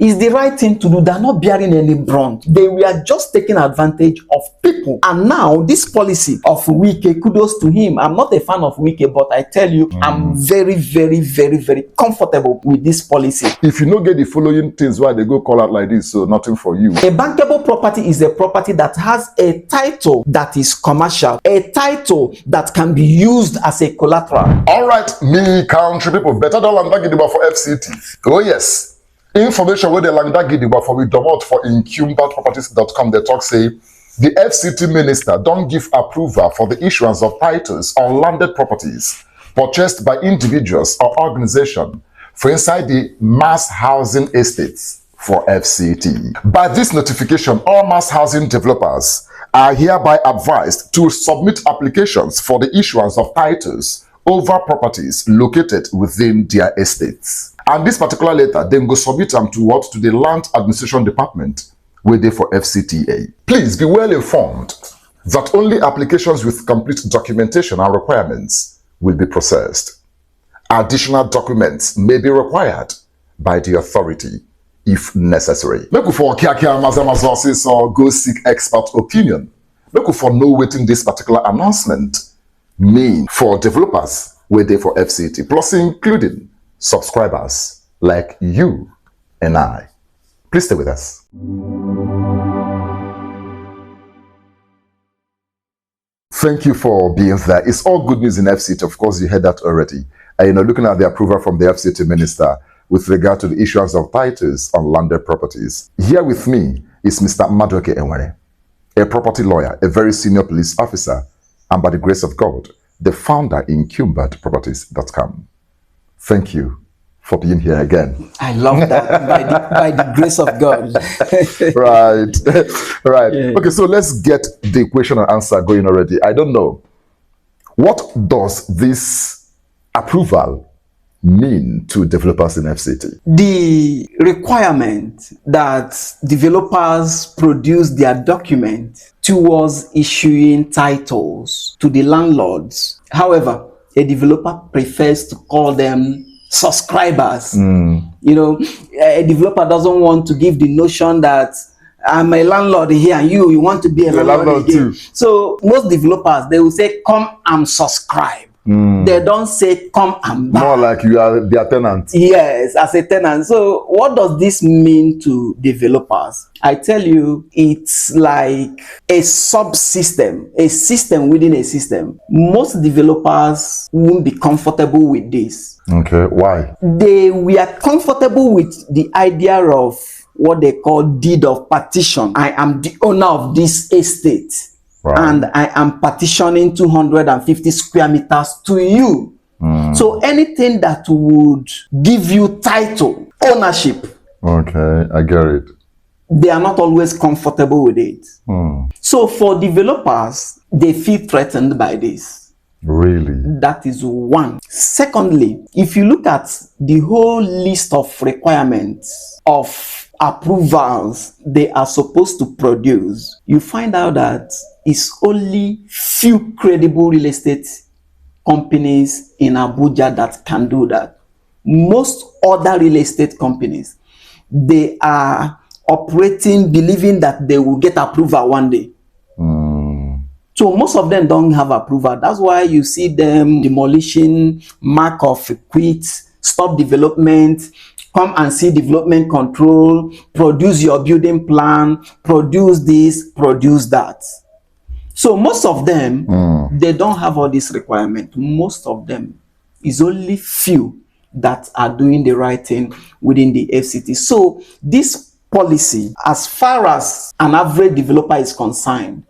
It's the right thing to do. They're not bearing any brunt. They were just taking advantage of people. And now this policy of Wike, kudos to him. I'm not a fan of Wike, but I tell you, I'm very, very, very, very comfortable with this policy. If you don't get the following things why they go call out like this, so nothing for you. A bankable property is a property that has a title that is commercial, a title that can be used as a collateral. All right, me country people, better than land gidigba for FCT. Oh yes. Information where the land gidigba for we domot for Encumberedproperties.com. They talk say the FCT minister don't give approval for the issuance of titles on landed properties purchased by individuals or organizations for inside the mass housing estates for FCT. By this notification, all mass housing developers are hereby advised to submit applications for the issuance of titles over properties located within their estates. And this particular letter, then go submit them to what? To the Land Administration Department, where they for FCTA. Please be well informed that only applications with complete documentation and requirements will be processed. Additional documents may be required by the authority if necessary. Make for Mazamazosis or go seek expert opinion. Make for know waiting this particular announcement mean for developers where they for FCT, plus including subscribers like you and I. Please stay with us. Thank you for being there. It's all good news in FCT. Of course, you heard that already. Looking at the approval from the FCT minister with regard to the issuance of titles on landed properties. Here with me is Mr. Madueke Enwere, a property lawyer, a very senior police officer, and by the grace of God, the founder in Encumberedproperties.com. Thank you for being here again. I love that. by the grace of God. Right. Yeah. Okay, so let's get the question and answer going already. I don't know. What does this approval mean to developers in FCT? The requirement that developers produce their document towards issuing titles to the landlords. However, a developer prefers to call them subscribers. A developer doesn't want to give the notion that I'm a landlord here and you want to be a landlord too. So most developers, they will say, come and subscribe. They don't say come and buy. More like you are their tenant. Yes, as a tenant. So what does this mean to developers? I tell you, it's like a subsystem, a system within a system. Most developers won't be comfortable with this. Okay, why? They were comfortable with the idea of what they call deed of partition. I am the owner of this estate. Right. And I am partitioning 250 square meters to you. So anything that would give you title, ownership. Okay, I get it. They are not always comfortable with it. So for developers, they feel threatened by this. Really? That is one. Secondly, if you look at the whole list of requirements of approvals they are supposed to produce, you find out that it's only few credible real estate companies in Abuja that can do that. Most other real estate companies, they are operating believing that they will get approval one day. So most of them don't have approval. That's why you see them demolishing, mark of quit, stop development, come and see development control, produce your building plan, produce this, produce that. So most of them, they don't have all these requirements. Most of them is only few that are doing the right thing within the FCT. So this policy, as far as an average developer is concerned,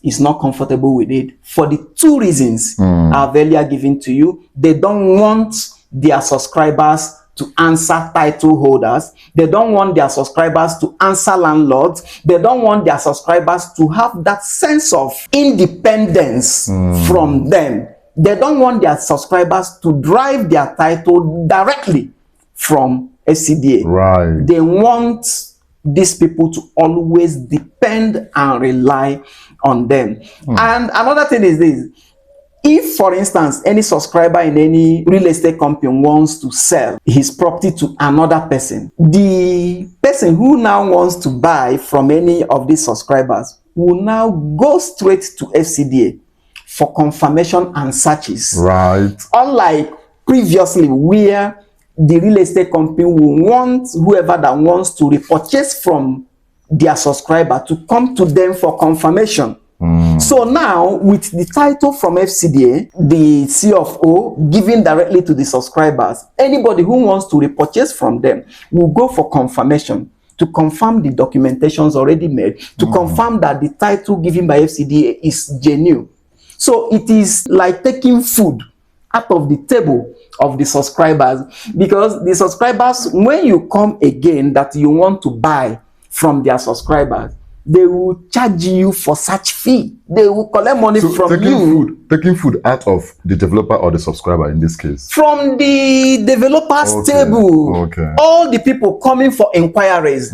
is not comfortable with it for the two reasons I've earlier given to you. They don't want their subscribers to answer title holders. They don't want their subscribers to answer landlords. They don't want their subscribers to have that sense of independence from them. They don't want their subscribers to drive their title directly from SCDA. Right. They want these people to always depend and rely on them. And another thing is this: If, for instance, any subscriber in any real estate company wants to sell his property to another person, the person who now wants to buy from any of these subscribers will now go straight to FCDA for confirmation and searches. Right. Unlike previously, where the real estate company will want whoever that wants to repurchase from their subscriber to come to them for confirmation. So now, with the title from FCDA, the C of O given directly to the subscribers, anybody who wants to repurchase from them will go for confirmation to confirm the documentations already made, to confirm that the title given by FCDA is genuine. So it is like taking food out of the table of the subscribers, because the subscribers, when you come again that you want to buy from their subscribers, they will charge you for such fee. They will collect money from you. Taking food out of the developer or the subscriber in this case? From the developer's table. Okay. All the people coming for inquiries.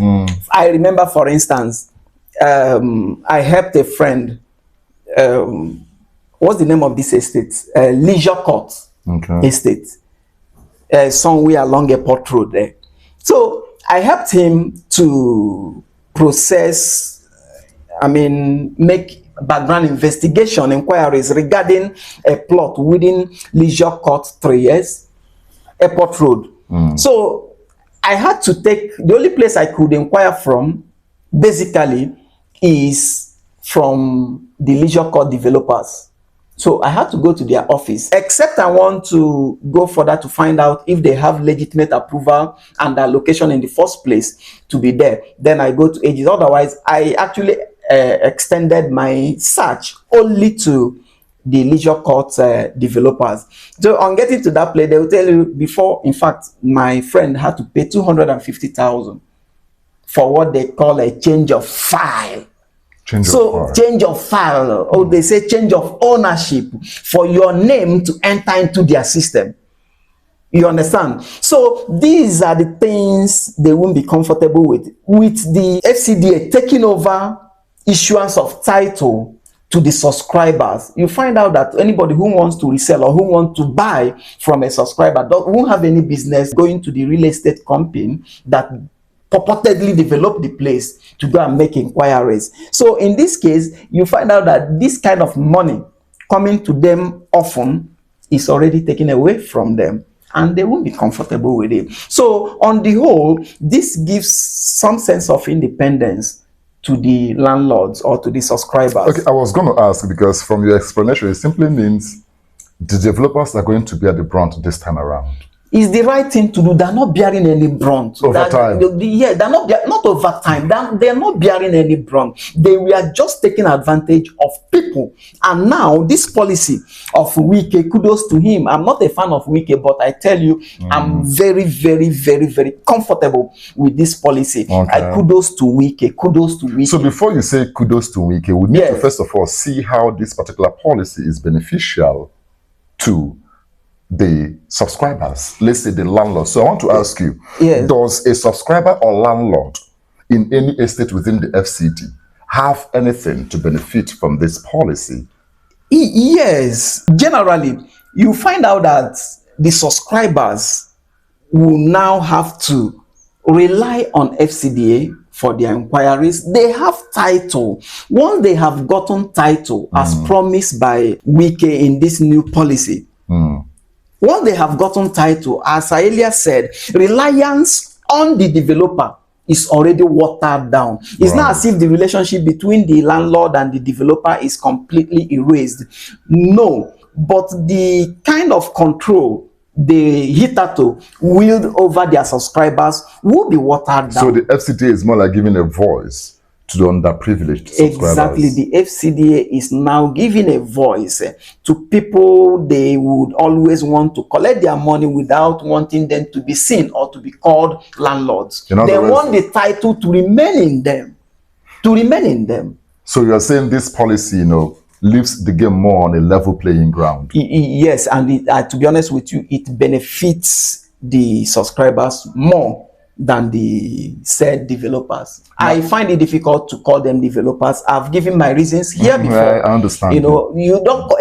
I remember, for instance, I helped a friend. What's the name of this estate? Leisure Court Estate. Somewhere along Airport Road there. So I helped him to process, make background investigation inquiries regarding a plot within Leisure Court 3 years, Airport Road. So I had to take, the only place I could inquire from, basically, is from the Leisure Court developers. So I had to go to their office, except I want to go further to find out if they have legitimate approval and their location in the first place to be there. Then I go to AGs. Otherwise, I actually extended my search only to the Leisure Court developers. So on getting to that place, they will tell you before, in fact, my friend had to pay 250,000 for what they call a change of file. Change of file, or they say change of ownership, for your name to enter into their system. You understand? So these are the things they won't be comfortable with. With the FCDA taking over issuance of title to the subscribers, you find out that anybody who wants to resell or who wants to buy from a subscriber won't have any business going to the real estate company that purportedly develop the place to go and make inquiries. So in this case, you find out that this kind of money coming to them often is already taken away from them, and they won't be comfortable with it. So on the whole, this gives some sense of independence to the landlords or to the subscribers. Okay, I was going to ask, because from your explanation, it simply means the developers are going to bear the brunt this time around. Is the right thing to do. They're not bearing any brunt. Over time. They're not over time. They're not bearing any brunt. They were just taking advantage of people. And now this policy of Wike, kudos to him. I'm not a fan of Wike, but I tell you, I'm very, very, very, very comfortable with this policy. Okay. Kudos to Wike. Kudos to Wike. So before you say kudos to Wike, we need to first of all see how this particular policy is beneficial to the subscribers, let's say the landlord. So I want to ask you, does a subscriber or landlord in any estate within the FCT have anything to benefit from this policy? Yes. Generally, you find out that the subscribers will now have to rely on FCDA for their inquiries. They have title. Once they have gotten title, as promised by Wike in this new policy, once they have gotten title, as I earlier said, reliance on the developer is already watered down. It's not as if the relationship between the landlord and the developer is completely erased. No, but the kind of control they hitherto wield over their subscribers will be watered down. So the FCDA is more like giving a voice to the underprivileged subscribers. Exactly. The FCDA is now giving a voice to people they would always want to collect their money without wanting them to be seen or to be called landlords. They want the title to remain in them. So you're saying this policy, leaves the game more on a level playing ground? Yes, and to be honest with you, it benefits the subscribers more than the said developers. I find it difficult to call them developers. I've given my reasons here before. I understand. You know,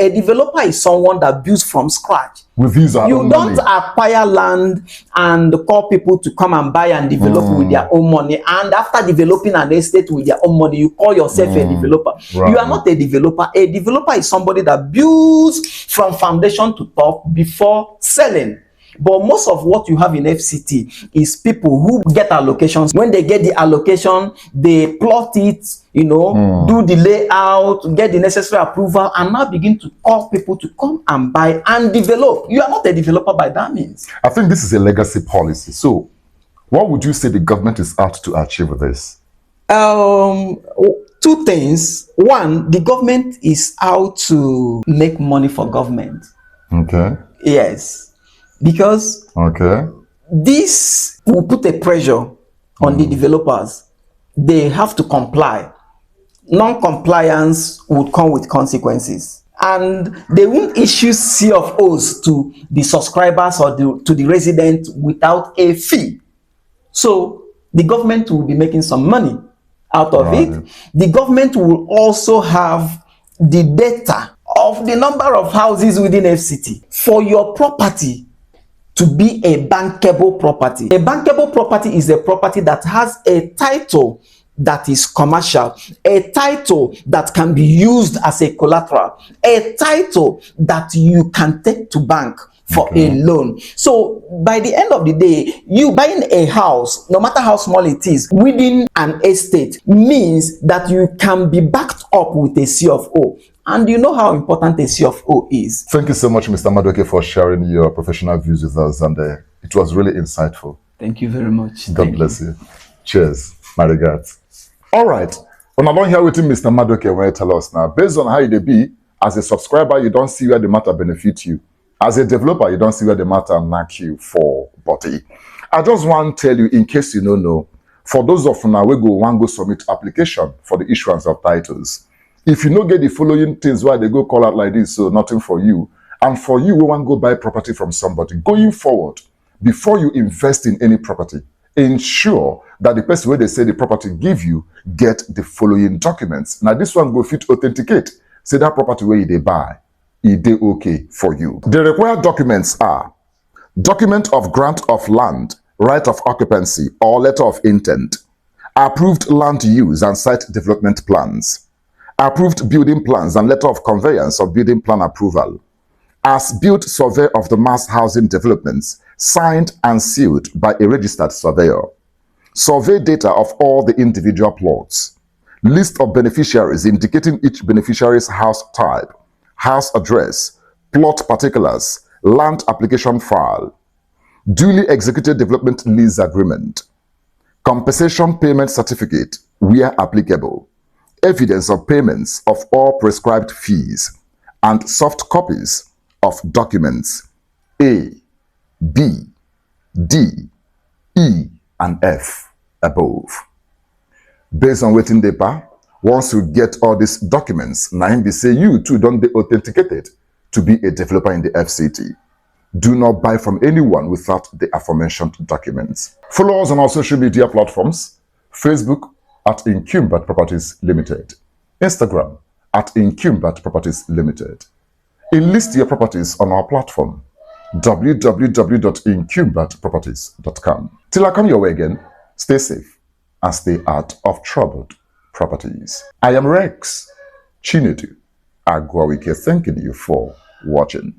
a developer is someone that builds from scratch. With his own You don't money. acquire land and call people to come and buy and develop with their own money. And after developing an estate with their own money, you call yourself a developer. Right. You are not a developer. A developer is somebody that builds from foundation to top before selling. But most of what you have in FCT is people who get allocations. When they get the allocation, they plot it, you know, do the layout, get the necessary approval, and now begin to call people to come and buy and develop. You are not a developer by that means. I think this is a legacy policy. So, what would you say the government is out to achieve with this? Two things. One, the government is out to make money for government. Okay. Yes. Because this will put a pressure on the developers. They have to comply. Non-compliance would come with consequences. And they won't issue C of O's to the subscribers or to the resident without a fee. So the government will be making some money out of it. The government will also have the data of the number of houses within FCT for your property to be a bankable property. A bankable property is a property that has a title that is commercial, a title that can be used as a collateral, a title that you can take to bank for a loan. So by the end of the day, you buying a house, no matter how small it is, within an estate means that you can be backed up with a C of O. And you know how important a C of O is. Thank you so much, Mr. Madueke, for sharing your professional views with us. And it was really insightful. Thank you very much. God bless you. Cheers. My regards. All right. When I don't hear what Mr. Madueke will tell us now, based on how you be, as a subscriber, you don't see where the matter benefit you. As a developer, you don't see where the matter knock you for body. I just want to tell you, in case you don't know, for those of now we go submit application for the issuance of titles. If you don't get the following things why they go call out like this, so nothing for you. And for you, we want to go buy property from somebody. Going forward, before you invest in any property, ensure that the person where they say the property give you get the following documents. Now this one go fit authenticate. Say that property where they buy, it they okay for you. The required documents are document of grant of land, right of occupancy or letter of intent, approved land use and site development plans, approved building plans and letter of conveyance of building plan approval, as-built survey of the mass housing developments, signed and sealed by a registered surveyor, survey data of all the individual plots, list of beneficiaries indicating each beneficiary's house type, house address, plot particulars, land application file, duly executed development lease agreement, compensation payment certificate where applicable, evidence of payments of all prescribed fees, and soft copies of documents A, B, D, E, and F above. Based on waiting paper, once you get all these documents, now him be say you too don't be authenticated to be a developer in the FCT. Do not buy from anyone without the aforementioned documents. Follow us on our social media platforms: Facebook at Encumbered Properties Limited, Instagram at Encumbered Properties Limited. Enlist your properties on our platform www.encumbedproperties.com. Till I come your way again, stay safe and stay out of troubled properties. I am Rex Chinedu Agwawike, thanking you for watching.